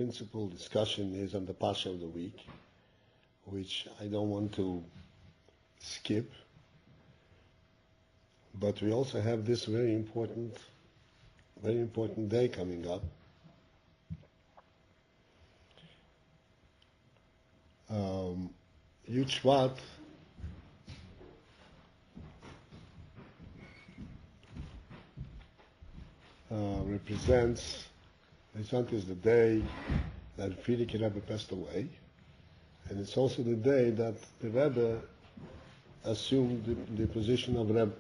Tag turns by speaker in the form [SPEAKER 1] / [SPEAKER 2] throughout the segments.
[SPEAKER 1] principal discussion is on the Pasha of the week, which I don't want to skip. But we also have this very important day coming up. Shevat represents, Shevat is the day that Friedrich Rebbe passed away, and it's also the day that the Rebbe assumed the position of Rebbe.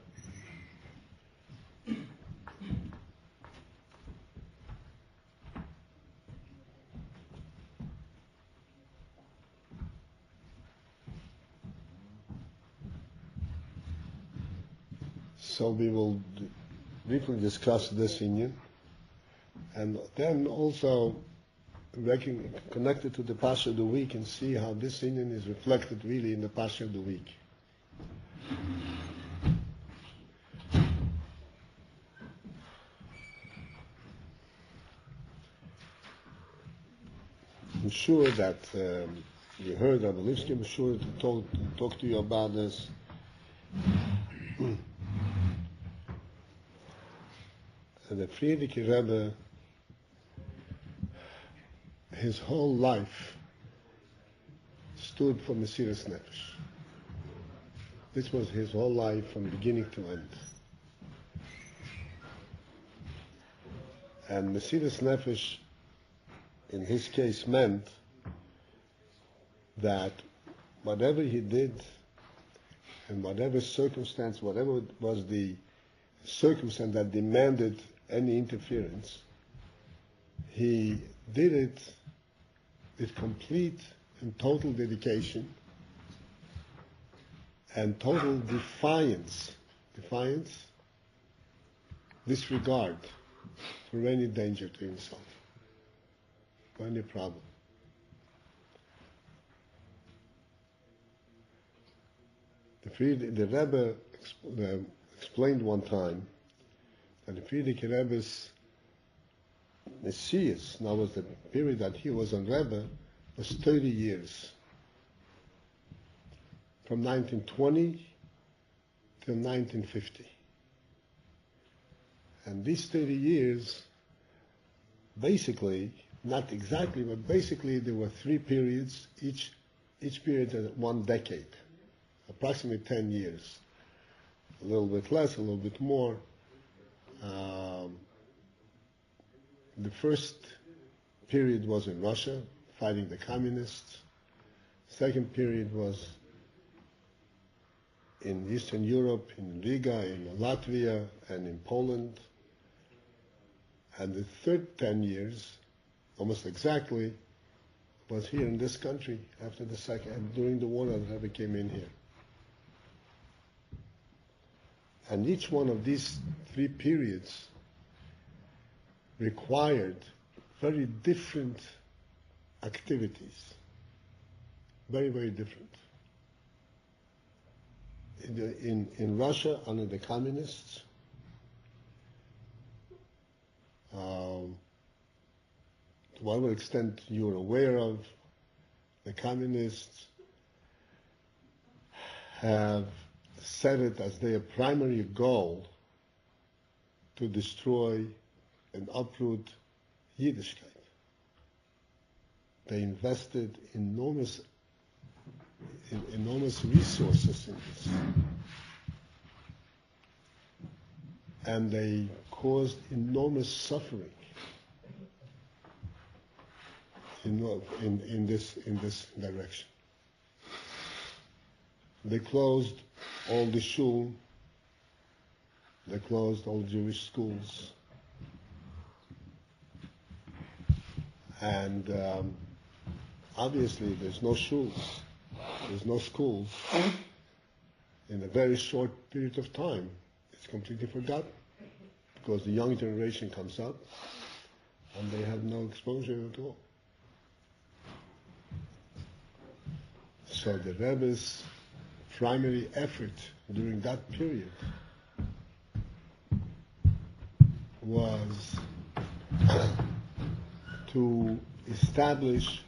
[SPEAKER 1] So we will briefly discuss this Inyan, and then also connect it to the Pasha of the week and see how this Inyan is reflected really in the Pasha of the week. I'm sure that you heard Rabbi Lipsky, I'm sure to talk to you about this. And the Friedrich Rebbe, his whole life stood for Mesiras Nefesh. This was his whole life from beginning to end. And Mesiras Nefesh, in his case, meant that whatever he did and whatever circumstance, whatever was the circumstance that demanded any interference, he did it with complete and total dedication and total defiance, disregard for any danger to himself, for any problem. The Rebbe explained one time that the Friedrich Rebbe's Messias, now was the period that he was on Rebbe, was 30 years. From 1920 till 1950. And these 30 years, basically, not exactly, but basically there were 3 periods, each period had 1 decade, approximately 10 years. A little bit less, a little bit more. The first period was in Russia, fighting the communists. Second period was in Eastern Europe, in Riga, in Latvia, and in Poland. And the third 10 years, almost exactly, was here in this country after the second, during the war that Rebbe came in here. And each one of these 3 periods required very different activities. Very, very different. In Russia, under the communists, to whatever extent you're aware of, the communists have set it as their primary goal to destroy and uproot Yiddishkeit. They invested enormous resources in this. And they caused enormous suffering in this direction. They closed all the shul, they closed all Jewish schools, and obviously there's no shuls, there's no schools. In a very short period of time, it's completely forgotten, because the young generation comes up and they have no exposure at all. So the Rebbe's primary effort during that period was to establish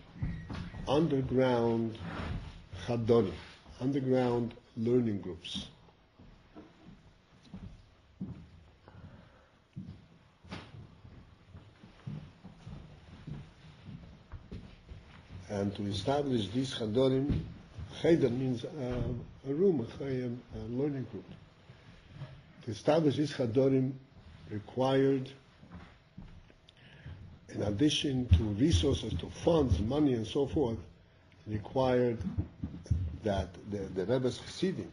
[SPEAKER 1] underground chadorim, underground learning groups. And to establish these chadorim, cheder means a room, a learning group. To establish these chadorim required, in addition to resources, to funds, money, and so forth, required that the Rebbe's Chassidim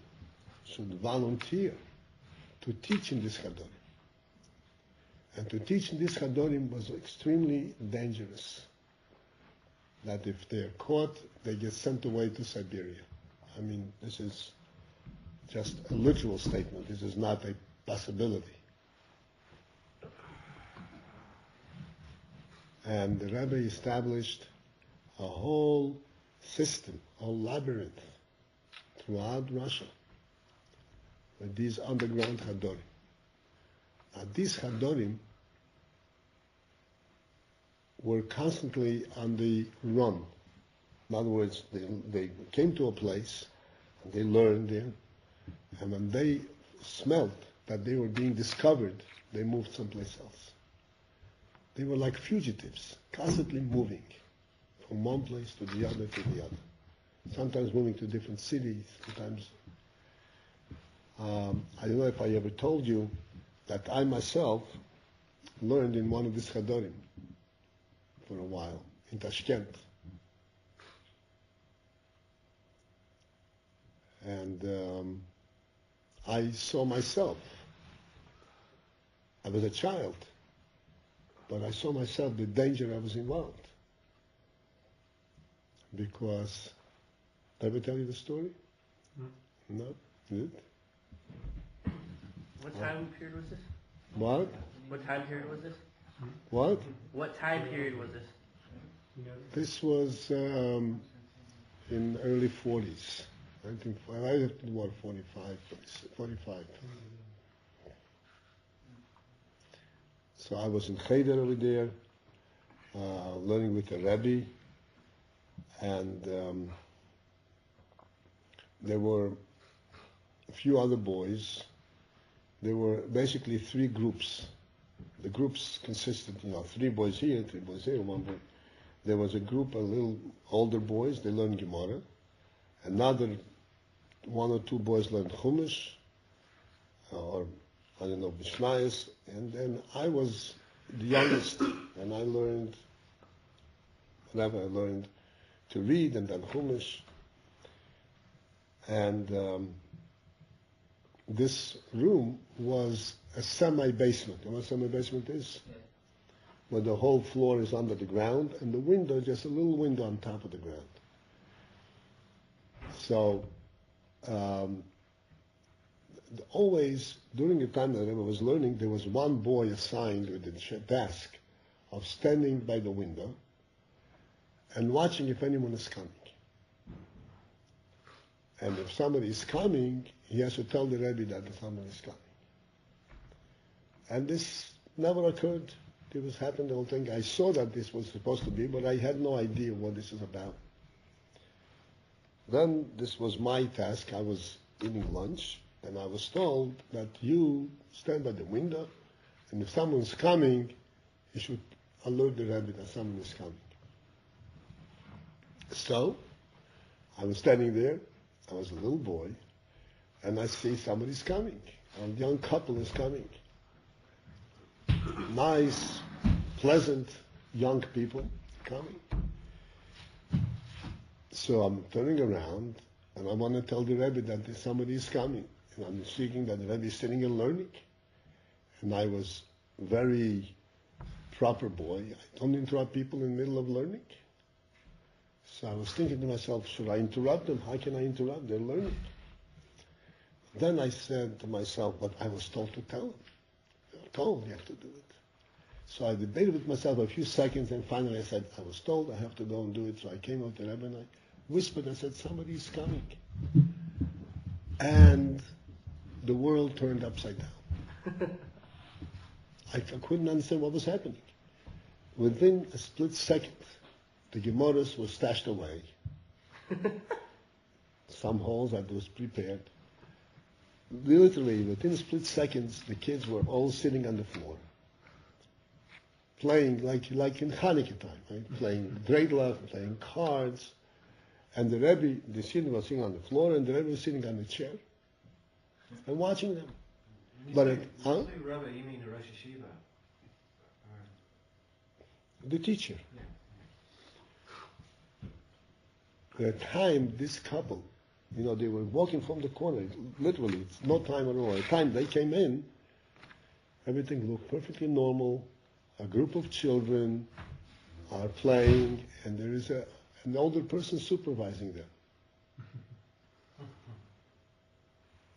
[SPEAKER 1] should volunteer to teach in this chadorim. And to teach in this chadorim was extremely dangerous. That if they're caught, they get sent away to Siberia. I mean, this is just a literal statement. This is not a possibility. And the Rebbe established a whole system, a labyrinth throughout Russia with these underground chadorim. Now, these chadorim were constantly on the run. In other words, they came to a place, and they learned there, and when they smelled that they were being discovered, they moved someplace else. They were like fugitives, constantly moving from one place to the other, sometimes moving to different cities, sometimes. I don't know if I ever told you that I myself learned in one of these chadorim for a while, in Tashkent. And I saw myself. I was a child, but I saw myself the danger I was involved. Because, did I ever tell you the story? No? Did it?
[SPEAKER 2] What time period was this?
[SPEAKER 1] What?
[SPEAKER 2] What time period was this?
[SPEAKER 1] What?
[SPEAKER 2] What time period was this?
[SPEAKER 1] This was in early 40s. I think, what, 45. So I was in Cheder over there, learning with the Rabbi, and there were a few other boys. There were basically three groups. The groups consisted, 3 boys here, 1 boy. There was a group of little older boys, they learned Gemara. Another 1 or 2 boys learned Chumash, or I don't know, Mishnayos. And then I was the youngest, and I learned to read, and then Chumash. And this room was a semi-basement. You know what a semi-basement is? Yeah. Where the whole floor is under the ground, and the window, just a little window on top of the ground. So, always, during the time that I was learning, there was one boy assigned with the task of standing by the window and watching if anyone is coming. And if somebody is coming, he has to tell the Rebbe that somebody is coming. And this never occurred. It was happened the whole thing. I saw that this was supposed to be, but I had no idea what this is about. Then this was my task. I was eating lunch, and I was told that you stand by the window, and if someone's coming, you should alert the Rebbe that someone is coming. So, I was standing there. I was a little boy, and I see somebody's coming. A young couple is coming. Nice, pleasant, young people coming. So I'm turning around, and I want to tell the Rebbe that somebody is coming. And I'm seeing that the Rebbe is sitting and learning. And I was very proper boy. I don't interrupt people in the middle of learning. So I was thinking to myself, should I interrupt them? How can I interrupt? They're learning. Then I said to myself, but I was told to tell them. I was told you have to do it. So I debated with myself a few seconds, and finally I said, I was told I have to go and do it. So I came out to Rebbe and I whispered, I said, somebody is coming. And the world turned upside down. I couldn't understand what was happening. Within a split second, the Gemaras were stashed away. Some holes that was prepared. Literally, within split seconds, the kids were all sitting on the floor, playing like in Hanukkah time, right? Playing dreidel, playing cards, and the Rebbe, the student was sitting on the floor, and the Rebbe was sitting on the chair, and watching them. But
[SPEAKER 3] Rebbe, you mean the Rosh Hashiva?
[SPEAKER 1] The teacher.
[SPEAKER 3] Yeah.
[SPEAKER 1] At the time, this couple, they were walking from the corner, literally, it's no time at all. At the time they came in, everything looked perfectly normal. A group of children are playing, and there is an older person supervising them.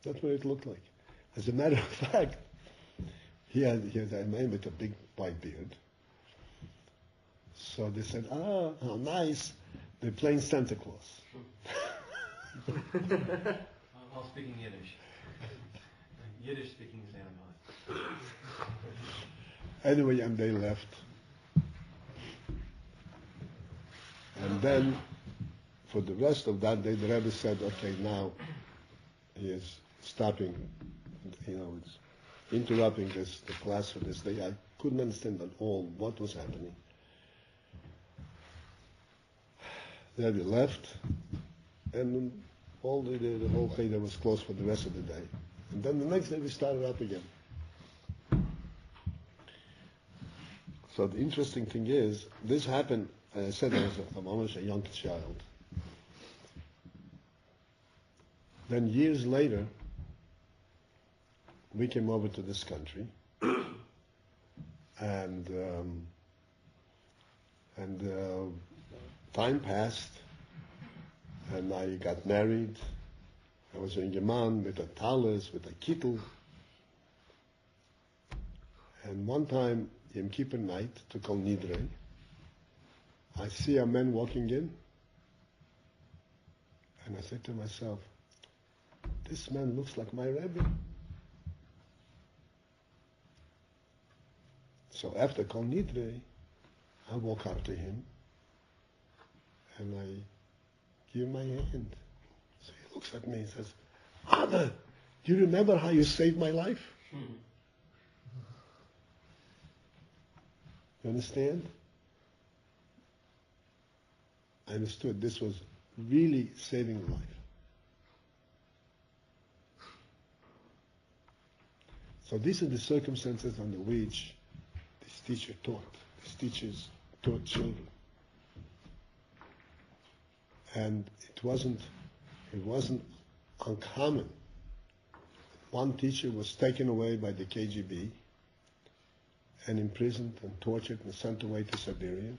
[SPEAKER 1] That's what it looked like. As a matter of fact, he had a man with a big white beard. So they said, how nice. They're playing Santa Claus.
[SPEAKER 3] All speaking Yiddish. Yiddish speaking Santa Claus.
[SPEAKER 1] Anyway, and they left. And then, for the rest of that day, the Rebbe said, okay, now he is stopping, it's interrupting the class for this day. I couldn't understand at all what was happening. The Rebbe left, and the whole Cheder was closed for the rest of the day. And then the next day we started up again. So the interesting thing is, this happened, as I said, I was almost a young child. Then years later, we came over to this country, and time passed, and I got married. I was a young man with a talis, with a kittel. And one time, Yom Kippur night, to Kol Nidre, I see a man walking in, and I said to myself, this man looks like my Rebbe. So after Kol Nidre, I walk up to him, and I give my hand. So he looks at me and says, Abba, do you remember how you saved my life? You understand? I understood this was really saving a life. So these are the circumstances under which this teacher taught. These teachers taught children. And it wasn't uncommon. One teacher was taken away by the KGB and imprisoned and tortured and sent away to Siberia.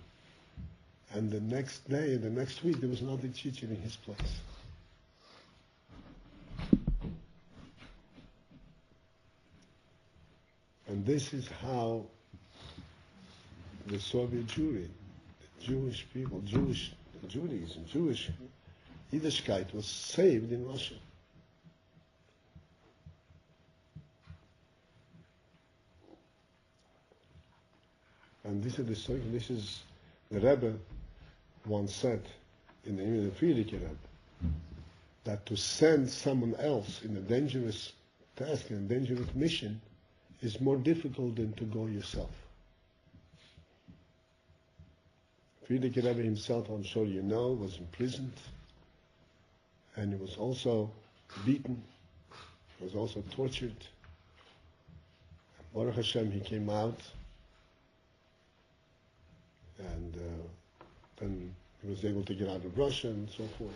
[SPEAKER 1] And the next day, the next week, there was another teacher in his place. And this is how the Soviet Jewry, the Jewish people, Judaism, Jewish Yiddishkeit was saved in Russia. And this is the Rebbe once said in the Friedrich Rebbe, that to send someone else in a dangerous task, in a dangerous mission, is more difficult than to go yourself. Friedrich Rebbe himself, I'm sure you know, was imprisoned, and he was also beaten, he was also tortured. Baruch Hashem, he came out, and then he was able to get out of Russia and so forth.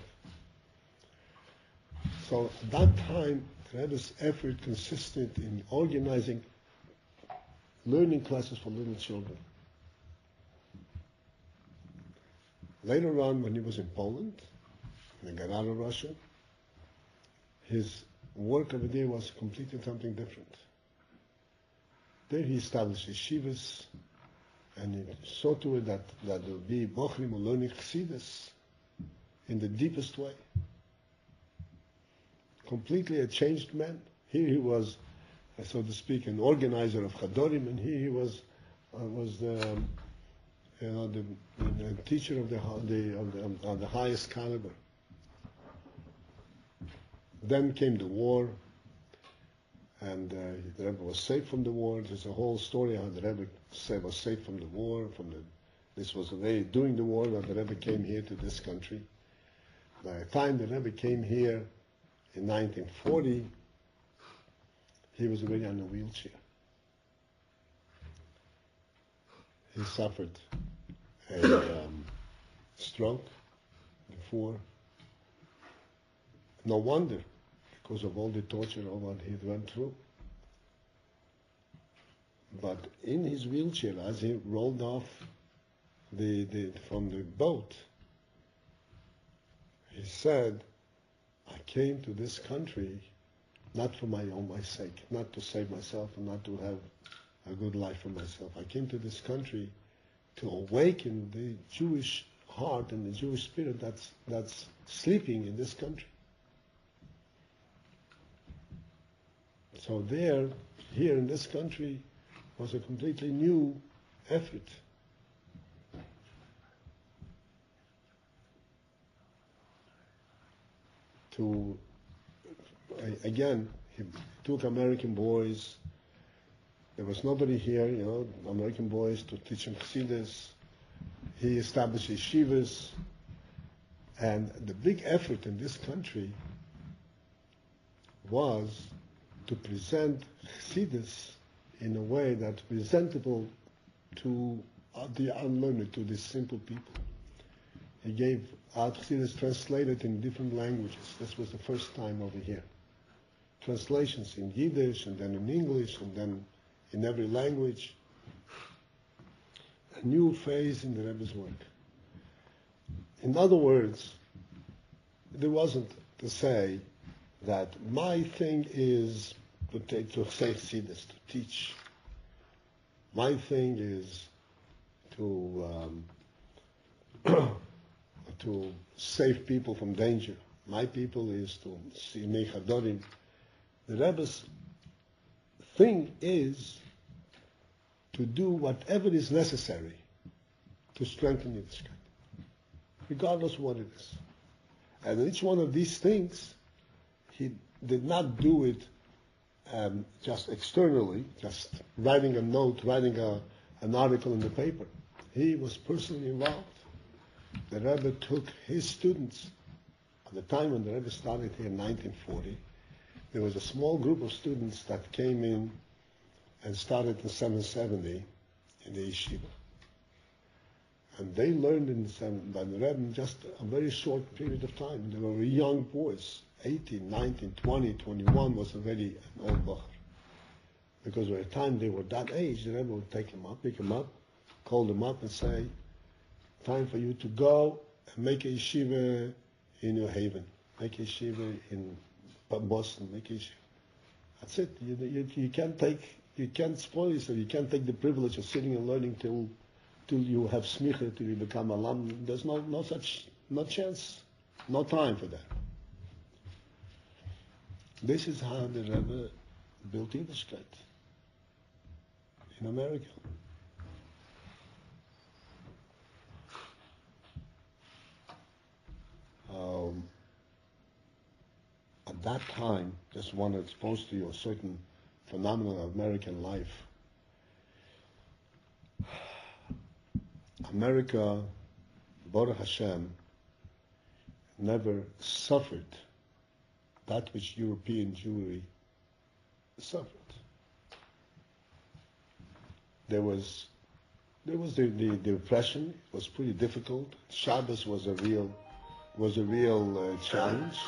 [SPEAKER 1] So at that time, the Rebbe's effort consisted in organizing learning classes for little children. Later on, when he was in Poland, and he got out of Russia, his work over there was completely something different. There he established yeshivas, and he saw to it that there would be bochrim who learning chassidus in the deepest way. Completely a changed man. Here he was, so to speak, an organizer of chadorim, and here he was the teacher of the highest caliber. Then came the war, and the Rebbe was saved from the war. There's a whole story how the Rebbe was saved from the war. This was during the war that the Rebbe came here to this country. By the time the Rebbe came here in 1940, he was already on a wheelchair. He suffered a stroke before. No wonder, because of all the torture of what he went through. But in his wheelchair, as he rolled off from the boat, he said, I came to this country not for my sake, not to save myself and not to have a good life for myself. I came to this country to awaken the Jewish heart and the Jewish spirit that's sleeping in this country. So here in this country, was a completely new effort. Again, he took American boys. There was nobody here, American boys to teach him Chassidus. He established yeshivas. And the big effort in this country was to present Chassidus in a way that's presentable to the unlearned, to the simple people. He gave out Chassidus translated in different languages. This was the first time over here. Translations in Yiddish, and then in English, and then in every language. A new phase in the Rebbe's work. In other words, there wasn't to say that my thing is to say Chassidus, to teach. My thing is to to save people from danger. My people is to see Mechadorim. The Rebbe's thing is to do whatever is necessary to strengthen Yiddishkeit, regardless of what it is. And each one of these things, he did not do it just externally, just writing a note, writing an article in the paper. He was personally involved. The Rebbe took his students. At the time when the Rebbe started here in 1940, there was a small group of students that came in and started in 770 in the yeshiva. And they learned by the Rebbe in just a very short period of time. They were young boys, 18, 19, 20, 21 was already an old bacher. Because by the time they were that age, the Rebbe would take them up, pick them up, call them up and say, time for you to go and make a yeshiva in New Haven, make a yeshiva in Boston, make a yeshiva. That's it. You can't spoil yourself. You can't take the privilege of sitting and learning till you have smicha, till you become alam. There's no chance, no time for that. This is how the Rebbe built Yiddishkeit in America. At that time, just want to expose to you a certain phenomenon of American life. America, Baruch Hashem, never suffered that which European Jewry suffered. There was the oppression. It was pretty difficult. Shabbos was a real challenge.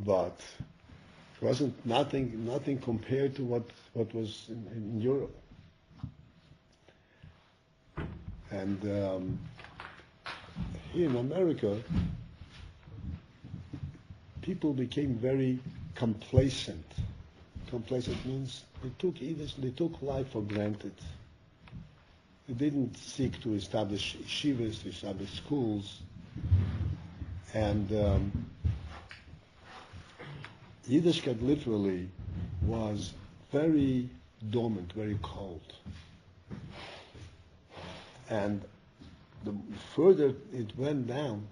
[SPEAKER 1] But it wasn't nothing compared to what was in Europe. And here in America, people became very complacent. Complacent means they took life for granted. They didn't seek to establish yeshivas, to establish schools. And Yiddishkeit literally was very dormant, very cold. And the further it went down,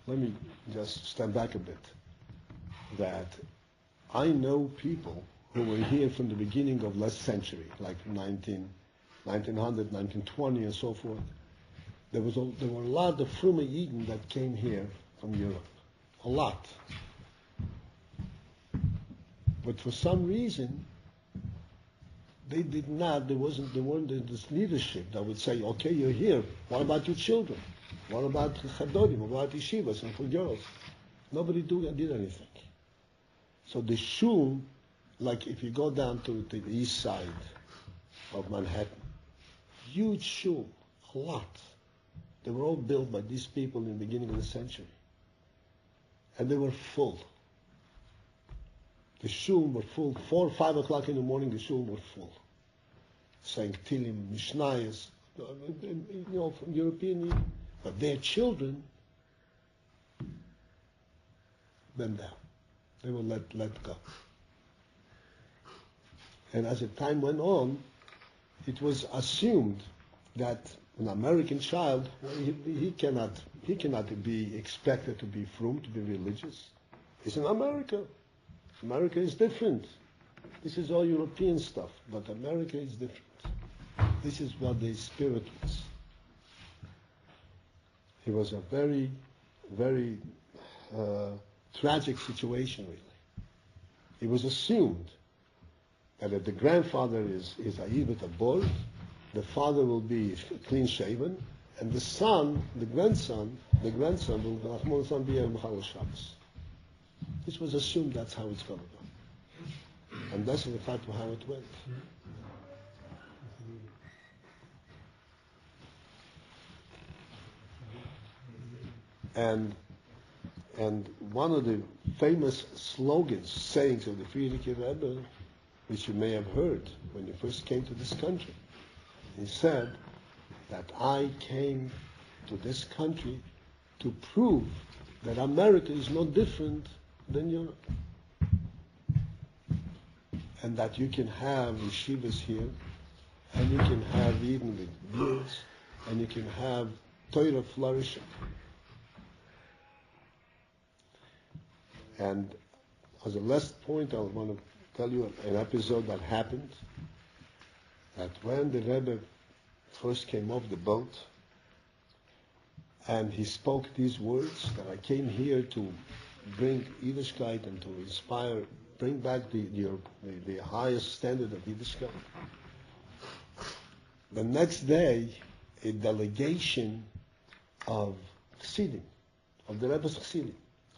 [SPEAKER 1] let me just stand back a bit, that I know people who were here from the beginning of last century, like 1900, 1920 and so forth. There were a lot of Frume Eden that came here from Europe. A lot. But for some reason, they weren't in this leadership that would say, okay, you're here. What about your children? What about Chadorim? What about yeshivas and for girls? Nobody did anything. So the shul, like if you go down to the east side of Manhattan, huge shul, a lot. They were all built by these people in the beginning of the century. And they were full. The shul were full. 4 or 5 o'clock in the morning, the shul were full. Saying Tilim, Mishnayos, from European. But their children went down. They were let go. And as the time went on, it was assumed that an American child, he cannot be expected to be frum, to be religious. It's in America. America is different. This is all European stuff, but America is different. This is what the spirit was. It was a very, very tragic situation, really. It was assumed that if the grandfather is Ayivet Abor, the father will be clean shaven, and the son, the grandson will be a Mechal Shabbos. This was assumed that's how it's going to go. And that's in fact how it went. And one of the famous slogans, sayings of the Frierdiker Rebbe, which you may have heard when you first came to this country, he said that I came to this country to prove that America is no different than Europe. And that you can have yeshivas here, and you can have even with beards, and you can have Torah flourishing. And as a last point, I want to tell you an episode that happened, that when the Rebbe first came off the boat, and he spoke these words, that I came here to bring Yiddishkeit and to inspire, bring back the highest standard of Yiddishkeit. The next day, a delegation of Chassidim, of the Rebbe's Chassidim,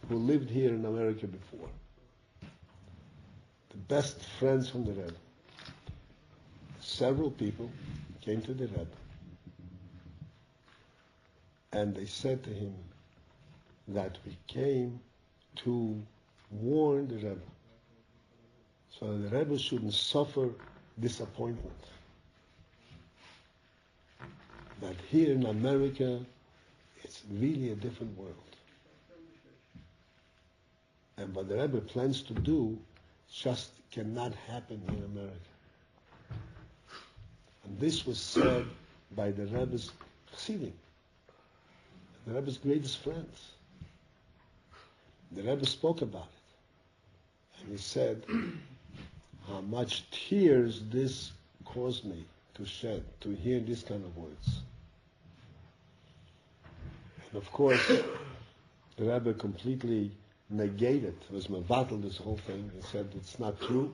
[SPEAKER 1] who lived here in America before, the best friends from the Rebbe, several people came to the Rebbe, and they said to him that we came to warn the Rebbe, so the Rebbe shouldn't suffer disappointment. That here in America, it's really a different world. And what the Rebbe plans to do just cannot happen in America. And this was said by the Rebbe's Chassidim, the Rebbe's greatest friends. The Rebbe spoke about it. And he said how much tears this caused me to shed, to hear this kind of words. And of course, the Rebbe completely negated, was mevatel this whole thing. He said it's not true.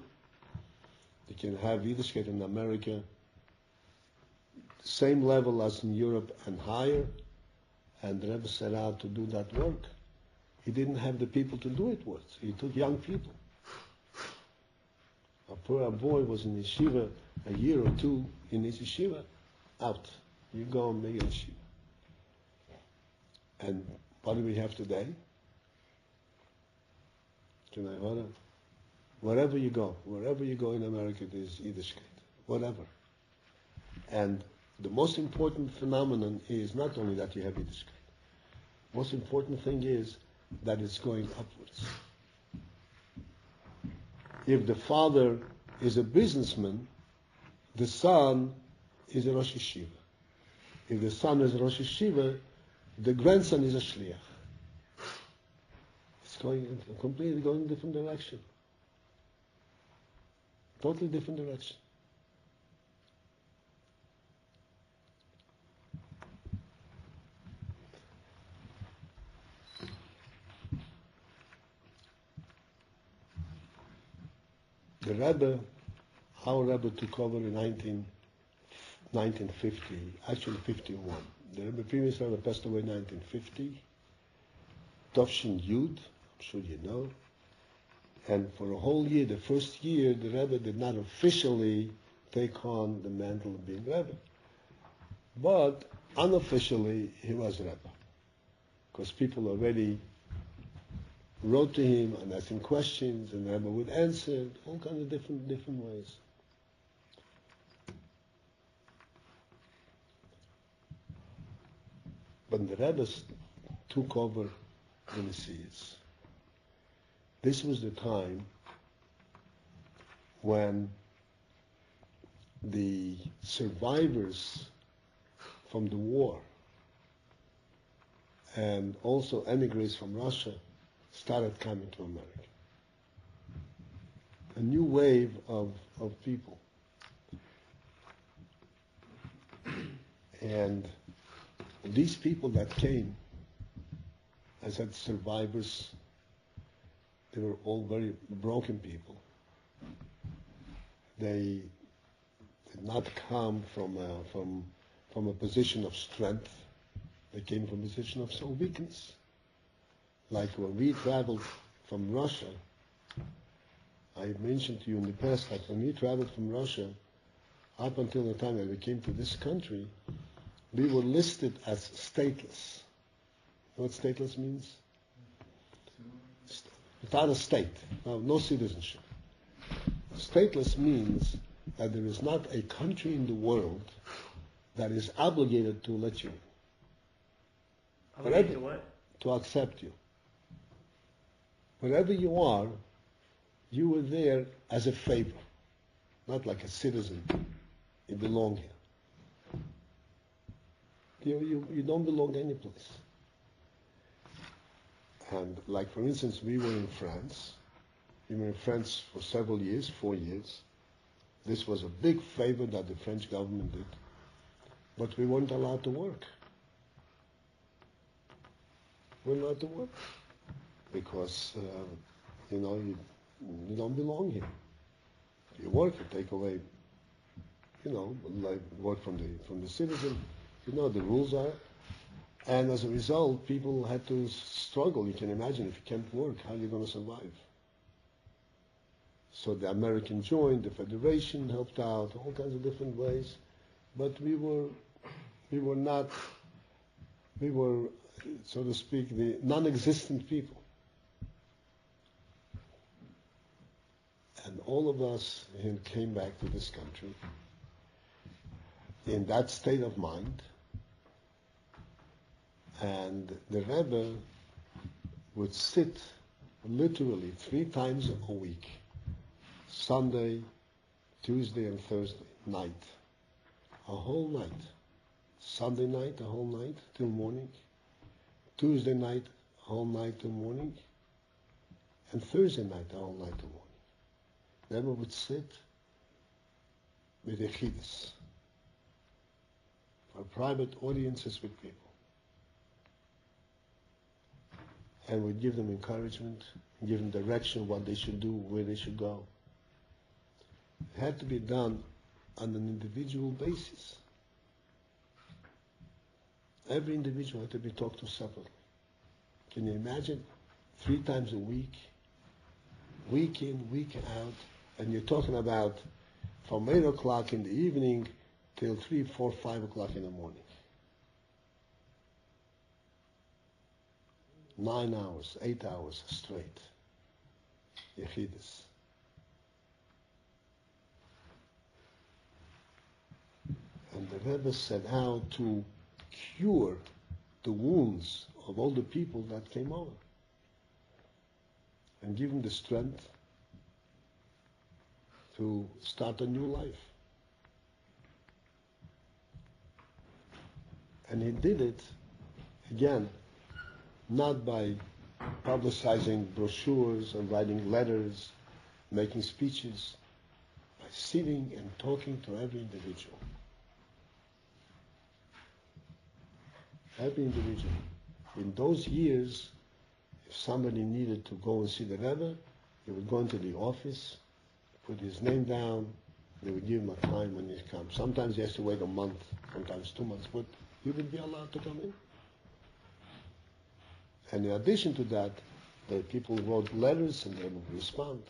[SPEAKER 1] You can have Yiddishkeit in America same level as in Europe and higher, and the Rebbe set out to do that work. He didn't have the people to do it with. He took young people. A poor boy was in yeshiva a year or two in his yeshiva, out. You go and make a yeshiva. And what do we have today? Wherever you go in America, there's Yiddishkeit. Whatever. And the most important phenomenon is not only that you have Yiddishkeit. Most important thing is that it's going upwards. if the father is a businessman, the son is a Rosh Yeshiva. If the son is a Rosh Yeshiva, the grandson is a Shliach. It's completely going in a different direction. Totally different direction. The Rebbe, our Rebbe took over in 1950, actually 51. The Rebbe, previous Rebbe passed away in 1950. Tovshin Yud, I'm sure you know. And for a whole year, the first year, the Rebbe did not officially take on the mantle of being Rebbe. But unofficially, he was Rebbe. Because people already wrote to him and asked him questions, and the Rebbe would answer all kinds of different ways. But the Rebbe took over the Messiahs. This was the time when the survivors from the war and also emigres from Russia started coming to America. A new wave of people. And these people that came, as said, survivors, they were all very broken people. They did not come from a position of strength. They came from a position of some weakness. Like when we traveled from Russia, I mentioned to you in the past that when we traveled from Russia, up until the time that we came to this country, we were listed as stateless. You know what stateless means? Without a state, no citizenship. Stateless means that there is not a country in the world that is obligated to let you in.
[SPEAKER 2] Obligated to what?
[SPEAKER 1] To accept you. Wherever you are, you were there as a favor, not like a citizen. You belong here. You don't belong any place. And like, for instance, we were in France. We were in France for several years, 4 years. This was a big favor that the French government did. But we weren't allowed to work. We weren't allowed to work. Because, you don't belong here. If you work, you take away, like work from the citizen. You know the rules are. And as a result, people had to struggle. You can imagine, if you can't work, how are you going to survive? So the American joined, the Federation helped out, all kinds of different ways. But we were, so to speak, the non-existent people. And all of us came back to this country in that state of mind. And the Rebbe would sit literally 3 times a week, Sunday, Tuesday, and Thursday night, a whole night. Sunday night, a whole night till morning. Tuesday night, a whole night till morning. And Thursday night, a whole night till morning. The Rebbe would sit with Yechidus, for private audiences with people. And would give them encouragement, give them direction, what they should do, where they should go. It had to be done on an individual basis. Every individual had to be talked to separately. Can you imagine? 3 times a week, week in, week out, and you're talking about from 8 o'clock in the evening till 3, 4, 5 o'clock in the morning. 9 hours, 8 hours straight. Yechidus. And the Rebbe said how to cure the wounds of all the people that came over. And give them the strength to start a new life. And he did it, again, not by publicizing brochures and writing letters, making speeches, by sitting and talking to every individual. Every individual. In those years, if somebody needed to go and see the Rebbe, he would go into the office, put his name down, they would give him a time when he comes. Sometimes he has to wait a month, sometimes 2 months, but he would be allowed to come in. And in addition to that, the people wrote letters and they would respond.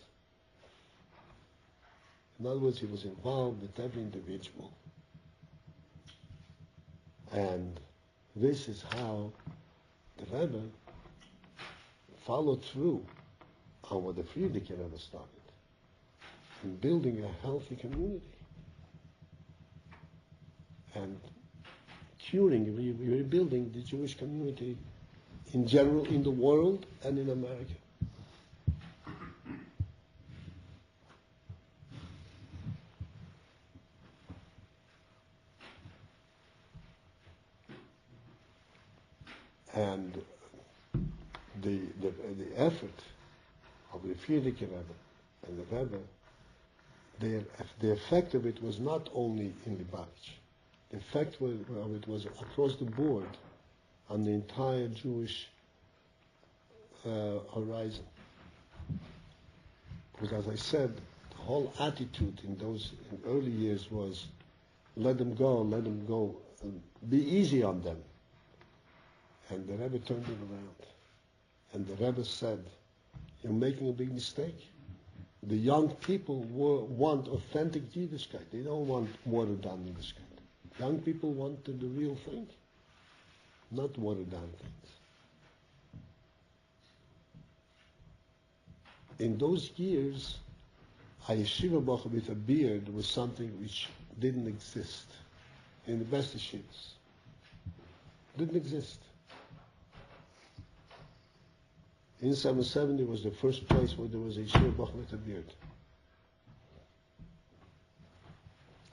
[SPEAKER 1] In other words, he was involved with every individual. And this is how the Rebbe followed through on what the Friedrich Rebbe started, in building a healthy community and curing, rebuilding the Jewish community in general in the world and in America. And the effort of the Friedrich Rebbe and the Rebbe, the effect of it was not only in Lubavitch. The effect of it was across the board on the entire Jewish horizon. Because as I said, the whole attitude in those early years was let them go, be easy on them. And the Rebbe turned it around. And the Rebbe said, you're making a big mistake. The young people want authentic Yiddishkeit. They don't want watered down Yiddishkeit. Young people want the real thing, not watered down things. In those years, a yeshiva bacher with a beard was something which didn't exist in the best yeshivas. Didn't exist. In 770 was the first place where there was a yeshiva bacher with a beard.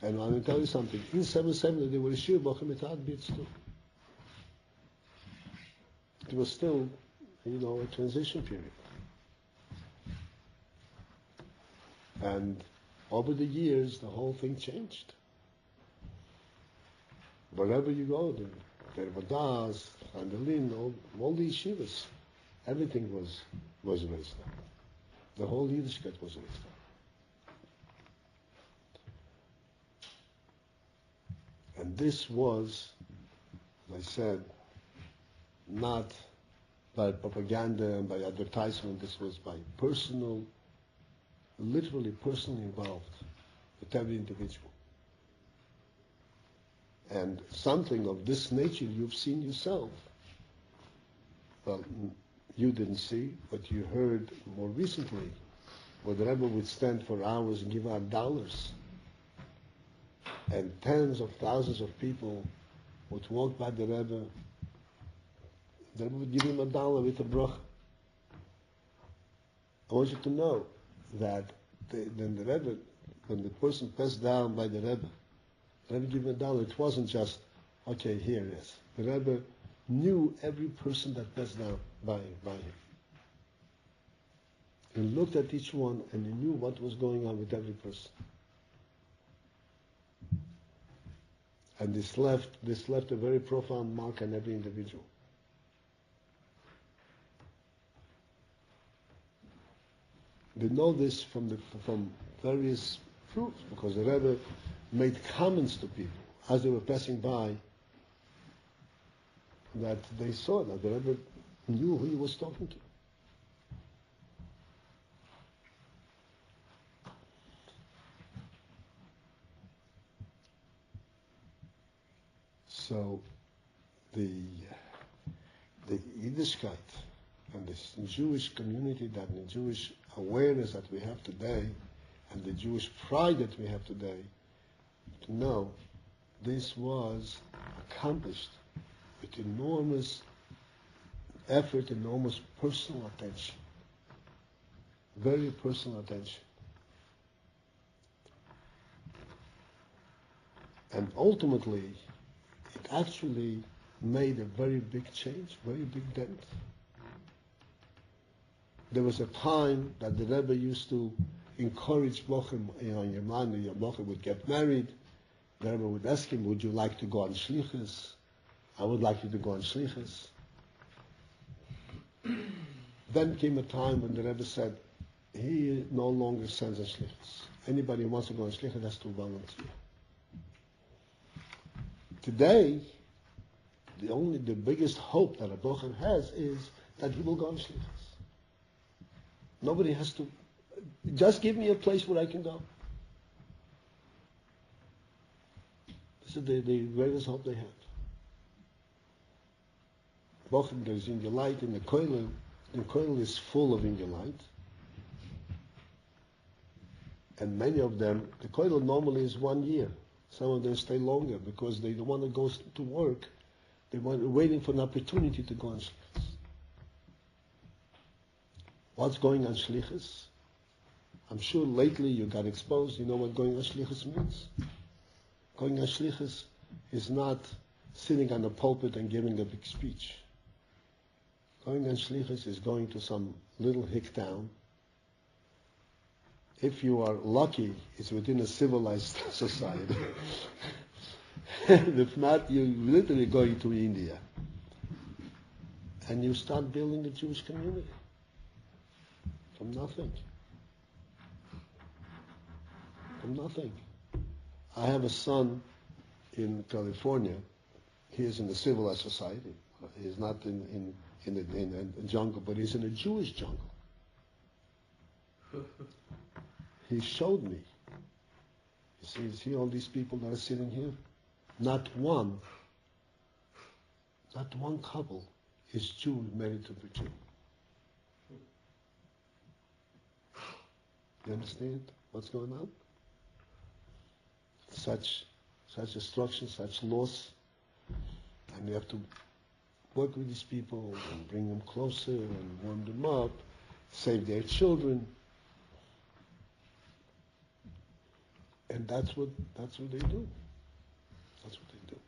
[SPEAKER 1] And I'm going to tell you something. In 770 there were yeshiva bacher without beards too. It was still, a transition period. And over the years, the whole thing changed. Wherever you go, the Vadas, Handelin, all the yeshivas, everything was raised up. The whole Yiddishkeit was raised up. And this was, as I said, not by propaganda and by advertisement. This was by literally personally involved with every individual. And something of this nature you've seen yourself. Well, you didn't see, but you heard more recently, where the Rebbe would stand for hours and give out dollars. And tens of thousands of people would walk by the Rebbe. The Rebbe would give him $1 with a bracha. I want you to know that when the person passed down by the Rebbe gave him $1. It wasn't just, okay, here it is. The Rebbe knew every person that passed down by him. He looked at each one and he knew what was going on with every person. And this left a very profound mark on every individual. We know this from various proofs, because the Rebbe made comments to people as they were passing by, that they saw that the Rebbe knew who he was talking to. So the Yiddishkeit and this Jewish community, that the Jewish awareness that we have today, and the Jewish pride that we have today, to know this was accomplished with enormous effort, enormous personal attention, very personal attention. And ultimately, it actually made a very big change, very big dent. There was a time that the Rebbe used to encourage Bochum, your man, your Bochum would get married. The Rebbe would ask him, would you like to go on Shlichus? I would like you to go on Shlichus. Then came a time when the Rebbe said, he no longer sends a Shlichus. Anybody who wants to go on Shlichus has to volunteer. Today, the biggest hope that a Bochum has is that he will go on Shlichus. Nobody has to, just give me a place where I can go. This is the greatest hope they have. Bochum, there's Ingelite in the Koilel. The Koilel is full of Ingelite. And many of them, the Koilel normally is 1 year. Some of them stay longer because they don't want to go to work. They're waiting for an opportunity to go on Shlichus. What's going on Shlichus? I'm sure lately you got exposed. You know what going on Shlichus means? Going on Shlichus is not sitting on a pulpit and giving a big speech. Going on Shlichus is going to some little hick town. If you are lucky, it's within a civilized society. And if not, you're literally going to India. And you start building a Jewish community. From nothing. From nothing. I have a son in California. He is in the civilized society. He's not in the jungle, but he's in a Jewish jungle. He showed me. You see all these people that are sitting here? Not one couple is Jew married to a Jew. You understand what's going on? Such instructions, such laws, and you have to work with these people and bring them closer and warm them up, save their children, and that's what they do. That's what they do.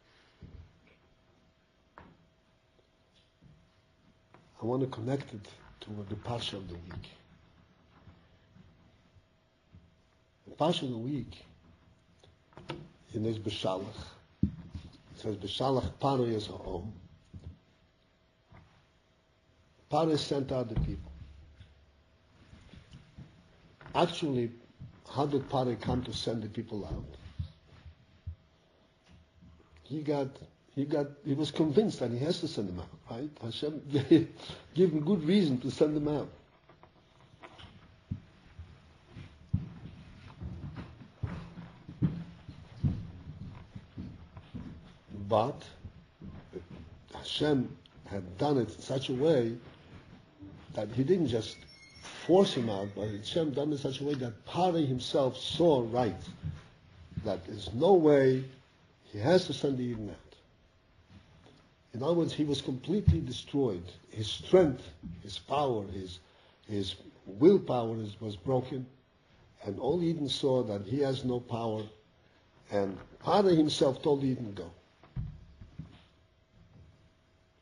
[SPEAKER 1] I want to connect it to the Parsha of the week. The Parsha of the week in this Beshalach. It says Beshalach Paro is home. Paro sent out the people. Actually, how did Paro come to send the people out? He was convinced that he has to send them out, right? Hashem gave him good reason to send them out. But Hashem had done it in such a way that he didn't just force him out, but Hashem done it in such a way that Paro himself saw right that there's no way he has to send the Eden out. In other words, he was completely destroyed. His strength, his power, his willpower was broken, and all Eden saw that he has no power, and Paro himself told Eden go.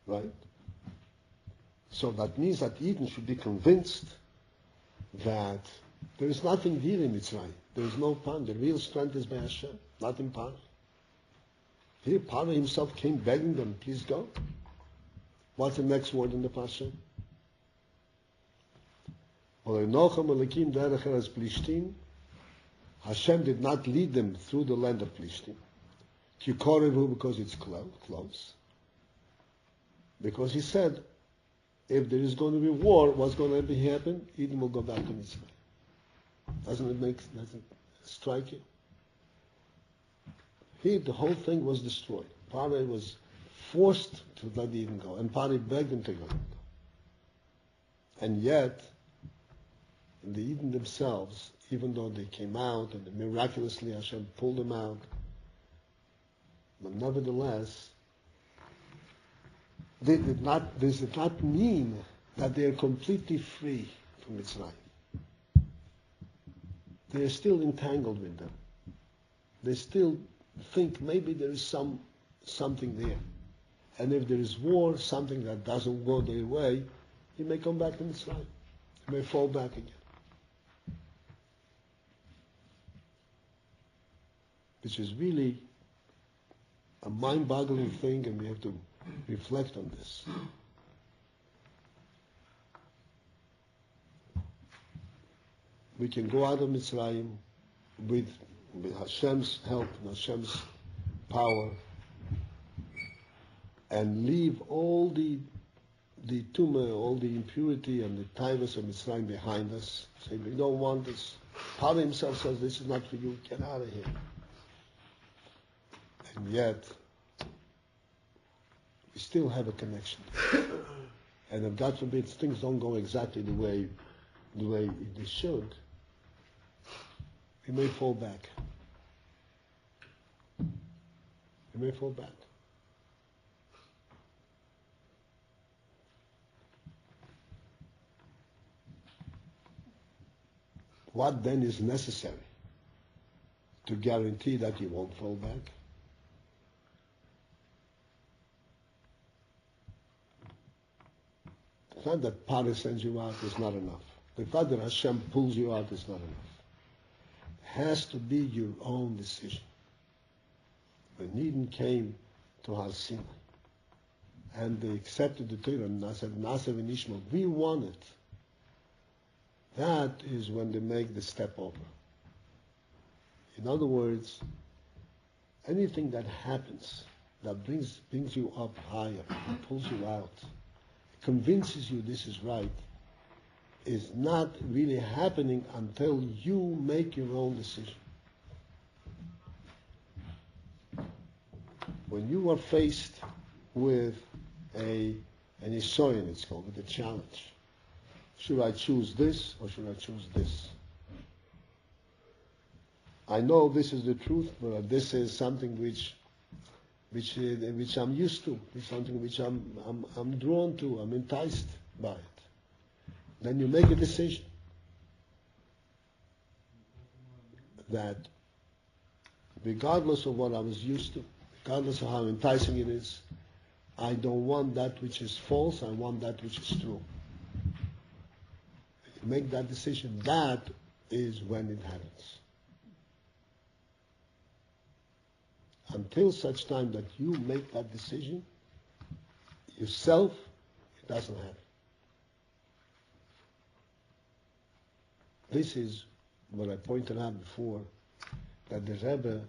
[SPEAKER 1] Right? So that means that Eden should be convinced that there is nothing there in Mitzrayim. There is no power. The real strength is by Hashem, not in Paro. Here, Paro himself came begging them, please go. What's the next word in the Parsha? Hashem did not lead them through the land of Plishtim. Because it's close. Because he said, if there is going to be war, what's going to happen? Eden will go back to Mitzrayim. Doesn't it strike you? Here, the whole thing was destroyed. Paro was forced to let Eden go, and Paro begged him to go. And yet, the Eden themselves, even though they came out and miraculously Hashem pulled them out, but nevertheless, this did not mean that they are completely free from Mitzrayim. They are still entangled with them. They still think maybe there is something there. And if there is war, something that doesn't go their way, he may come back to Mitzrayim. He may fall back again. Which is really a mind-boggling thing, and we have to reflect on this. We can go out of Mitzrayim with Hashem's help and Hashem's power, and leave all the tumor, all the impurity and the tightness of Mitzrayim behind us. Say, we don't want this. Paro himself says, this is not for you, get out of here. And yet, we still have a connection. And if God forbid things don't go exactly the way they should, we may fall back. We may fall back. What then is necessary to guarantee that you won't fall back? The fact that Paro sends you out is not enough. The fact that Hashem pulls you out is not enough. It has to be your own decision. When Eden came to Har Sinai and they accepted the Torah and said, Nasav and Ishmael, we want it. That is when they make the step over. In other words, anything that happens that brings you up higher, pulls you out, convinces you this is right, is not really happening until you make your own decision. When you are faced with an Isoyan, it's called, with a challenge, should I choose this or should I choose this? I know this is the truth, but this is something which I'm used to. It's something which I'm drawn to. I'm enticed by it. Then you make a decision that regardless of what I was used to, regardless of how enticing it is, I don't want that which is false, I want that which is true. You make that decision, that is when it happens. Until such time that you make that decision yourself, it doesn't happen. This is what I pointed out before, that the Rebbe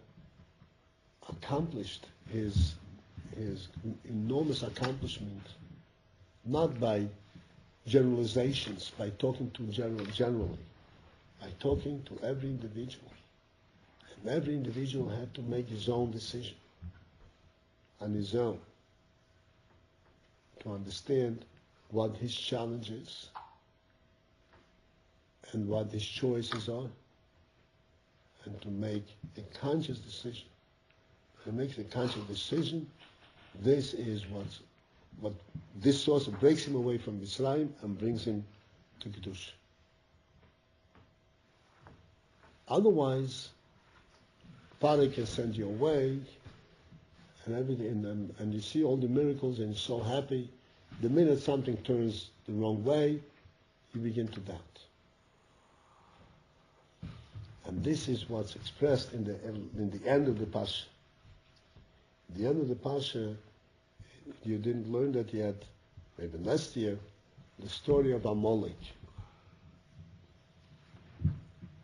[SPEAKER 1] accomplished his enormous accomplishment not by generalizations, by talking to generally, by talking to every individual. And every individual had to make his own decision on his own to understand what his challenge is and what his choices are, and to make a conscious decision. If he makes a conscious decision, this is what this source breaks him away from Mitzrayim and brings him to Kiddush. Otherwise, Paro can send you away and everything, and you see all the miracles and you're so happy. The minute something turns the wrong way, you begin to doubt. And this is what's expressed in the end of the Pasha. The end of the Pasha, you didn't learn that yet, maybe last year, the story of Amalek.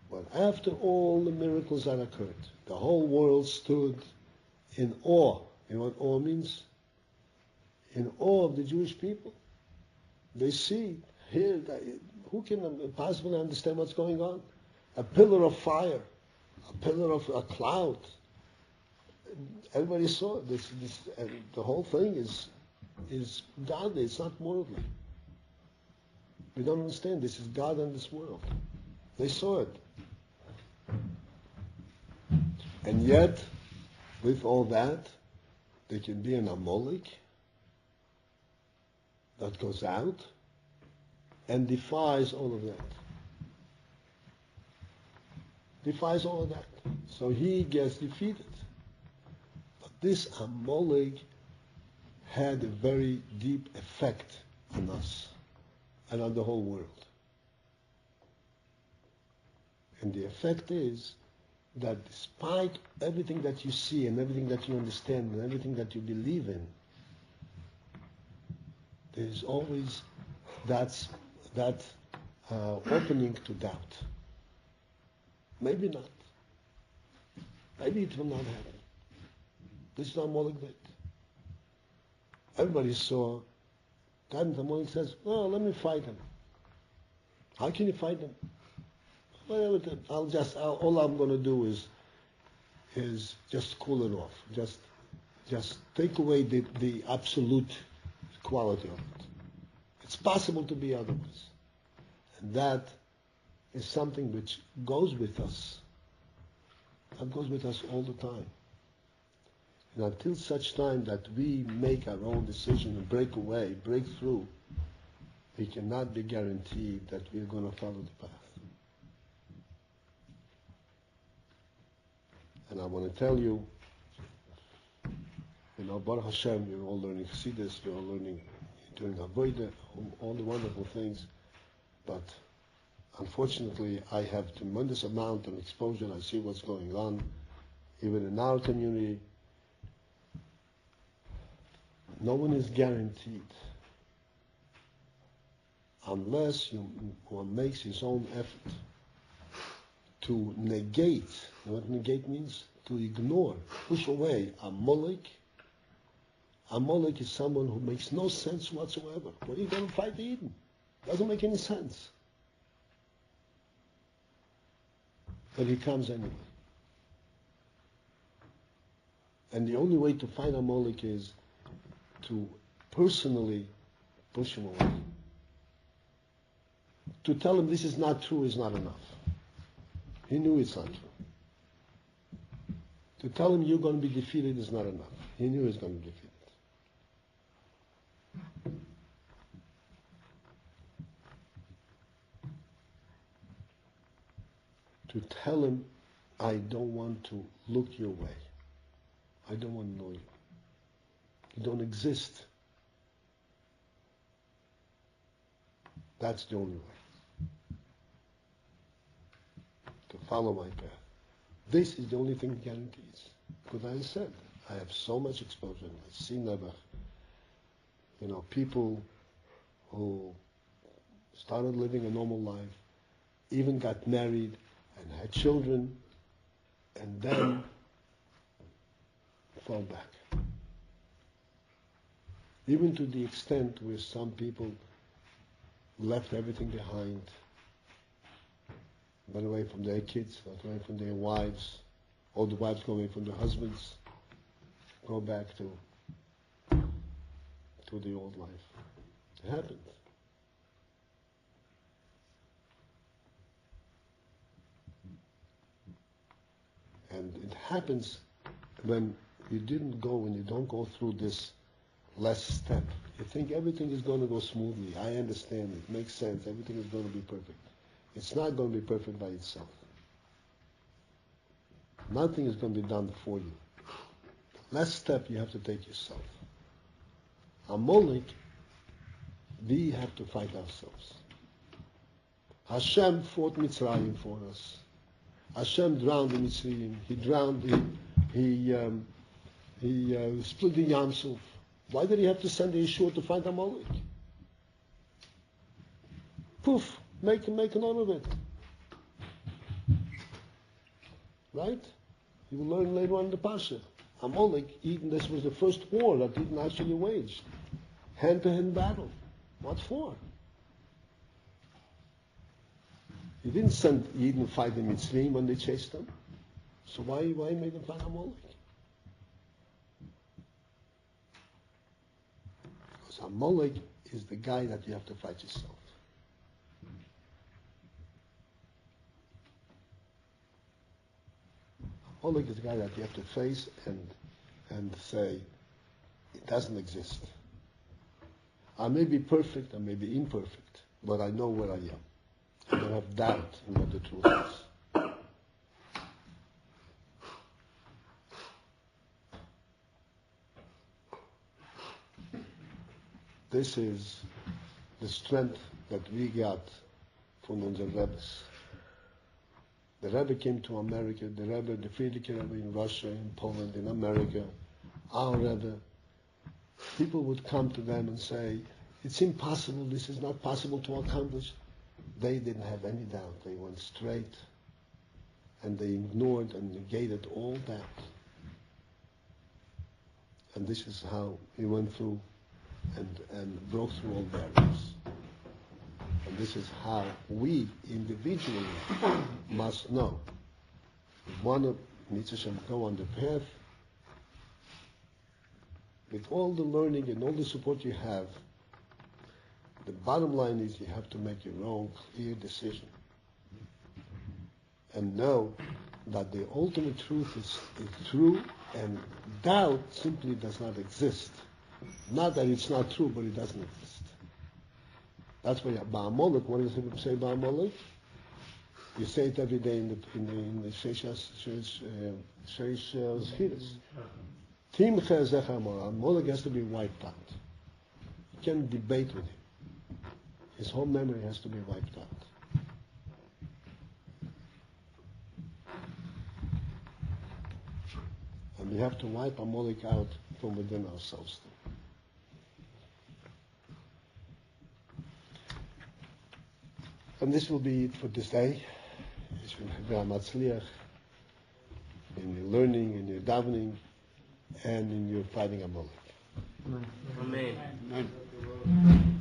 [SPEAKER 1] But after all the miracles that occurred, the whole world stood in awe. You know what awe means? In awe of the Jewish people. They see, hear, who can possibly understand what's going on? A pillar of fire, a pillar of a cloud. Everybody saw it. And the whole thing is godly. It's not worldly. We don't understand. This is God in this world. They saw it. And yet, with all that, there can be an Amalek that goes out and defies all of that. Defies all of that. So he gets defeated. This Amalek had a very deep effect on us and on the whole world. And the effect is that despite everything that you see and everything that you understand and everything that you believe in, there's always that opening to doubt. Maybe not. Maybe it will not happen. This is not Amalek bit. Everybody saw God, and Amalek says, "Oh, let me fight him." How can you fight him? Well, all I'm going to do is just cool it off. Just take away the absolute quality of it. It's possible to be otherwise. And that is something which goes with us. That goes with us all the time. And until such time that we make our own decision and break away, break through, we cannot be guaranteed that we're going to follow the path. And I want to tell you, Baruch Hashem, we're all learning Chassidus, we're all learning doing Avodah, all the wonderful things. But unfortunately, I have tremendous amount of exposure. I see what's going on, even in our community. No one is guaranteed unless one makes his own effort to negate. You know what negate means? To ignore, push away Amalek. Amalek is someone who makes no sense whatsoever. What are you going to fight the Eden? Doesn't make any sense. But he comes anyway. And the only way to fight Amalek is to personally push him away. To tell him this is not true is not enough. He knew it's not true. To tell him you're going to be defeated is not enough. He knew he was going to be defeated. To tell him, I don't want to look your way. I don't want to know you. You don't exist. That's the only way. To follow my path. This is the only thing that guarantees. Because I said, I have so much exposure. I see Nebuch. People who started living a normal life, even got married and had children, and then fall back. Even to the extent where some people left everything behind, went away from their kids, went away from their wives, or the wives go away from their husbands, go back to the old life. It happens. And it happens when you don't go through this last step. You think everything is going to go smoothly. I understand it. Makes sense. Everything is going to be perfect. It's not going to be perfect by itself. Nothing is going to be done for you. The last step you have to take yourself. Amalek, we have to fight ourselves. Hashem fought Mitzrayim for us. Hashem drowned the Mitzrayim. He drowned. He split the Yam Suf. Why did he have to send the Yeshua to fight Amalek? Poof! Make a note of it. Right? You will learn later on in the Pasha. Amalek, this was the first war that Eden actually waged. Hand-to-hand battle. What for? He didn't send Eden to fight the Mitzrayim when they chased them. So why made them fight Amalek? Because Amalek is the guy that you have to fight yourself. Amalek is the guy that you have to face and say, it doesn't exist. I may be perfect, I may be imperfect, but I know where I am. I don't have doubt in what the truth is. this is the strength that we got from the Rebbes. The Rebbe came to America, the Frierdiker Rebbe in Russia, in Poland, in America, our Rebbe. People would come to them and say, it's impossible, this is not possible to accomplish. They didn't have any doubt. They went straight and they ignored and negated all that. And this is how he went through and broke through all barriers. And this is how we individually must know. If one needs to go on the path, with all the learning and all the support you have, the bottom line is you have to make your own clear decision. And know that the ultimate truth is true, and doubt simply does not exist. Not that it's not true, but it doesn't exist. That's why Ba'amolek, what does it say Ba'amolek? You say it every day in the Sheish Zchiras. Timcha Zecha Amalek has to be wiped out. You can't debate with him. His whole memory has to be wiped out. And we have to wipe Amalek out from within ourselves. And this will be it for this day. It's been Matzliach in your learning, in your davening, and in your fighting Amalek.
[SPEAKER 2] Amen.
[SPEAKER 1] Amen.